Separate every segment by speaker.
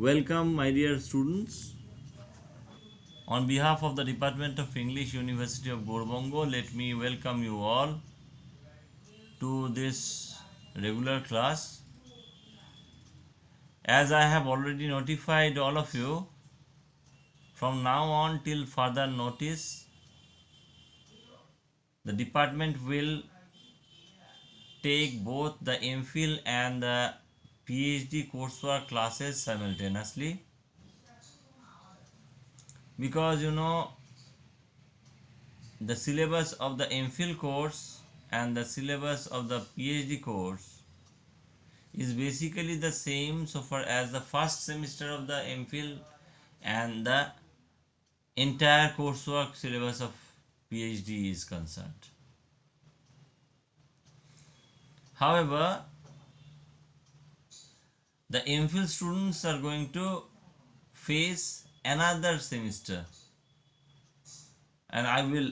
Speaker 1: Welcome, my dear students. On behalf of the Department of English, University of Gorbongo, let me welcome you all to this regular class. As I have already notified all of you, from now on till further notice, the department will take both the MPhil and the PhD coursework classes simultaneously, because the syllabus of the MPhil course and the syllabus of the PhD course is basically the same so far as the first semester of the MPhil and the entire coursework syllabus of PhD is concerned. However, the MPhil students are going to face another semester, and I will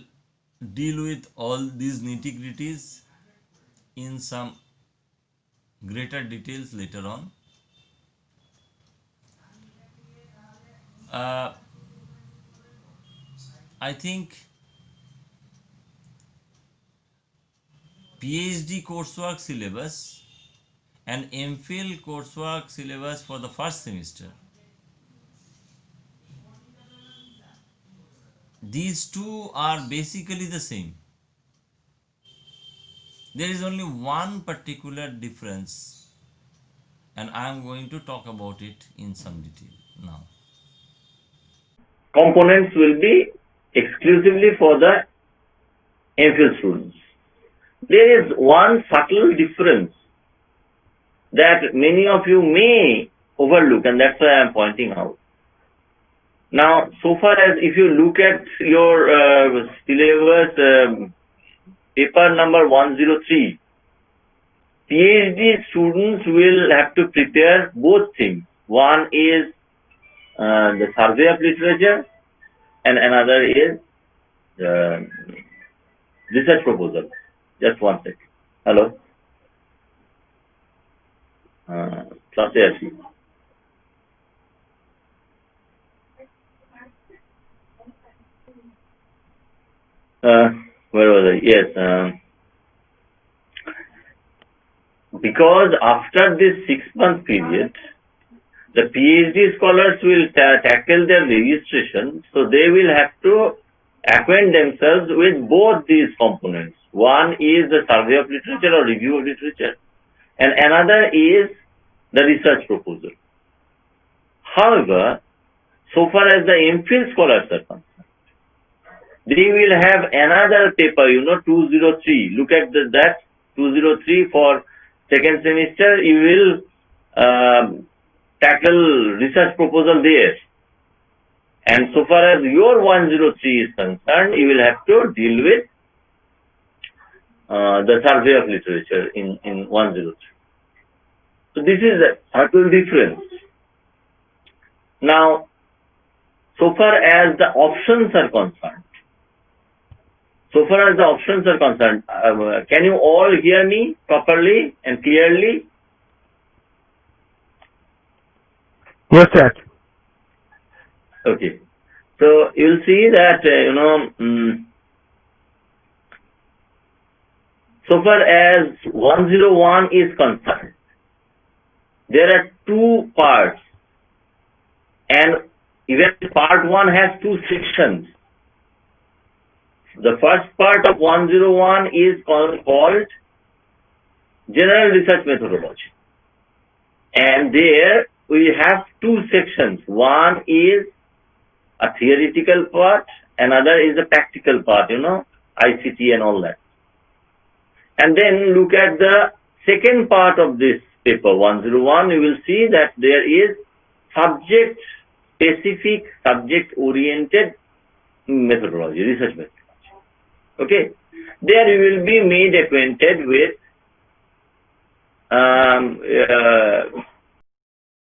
Speaker 1: deal with all these nitty-gritties in some greater details later on. I think PhD coursework syllabus and MPhil coursework syllabus for the first semester, these two are basically the same. There is only one particular difference, and I am going to talk about it in some detail now.
Speaker 2: Components will be exclusively for the MPhil students. There is one subtle difference that many of you may overlook, and that's why I am pointing out. Now, so far as if you look at your syllabus, paper number 103, PhD students will have to prepare both things. One is the survey of literature, and another is research proposal. Just one second. Hello. Classe achi. Where was I? Yes. Because after this 6-month period, the PhD scholars will tackle their registration, so they will have to acquaint themselves with both these components. One is the survey of literature or review of literature, and another is the research proposal. However, so far as the MPhil scholars are concerned, they will have another paper, 203. Look at that 203 for second semester. You will tackle research proposal there. And so far as your 103 is concerned, you will have to deal with the survey of literature in 103. So this is a subtle difference. Now, so far as the options are concerned, can you all hear me properly and clearly?
Speaker 3: Yes, sir.
Speaker 2: Okay. So you'll see that, so far as 101 is concerned, there are two parts, and even part 1 has two sections. The first part of 101 is called General Research Methodology, and there we have two sections. One is a theoretical part, another is a practical part, ICT and all that. And then look at the second part of this paper, 101, you will see that there is subject-specific, subject-oriented methodology, research methodology. Okay? There you will be made acquainted with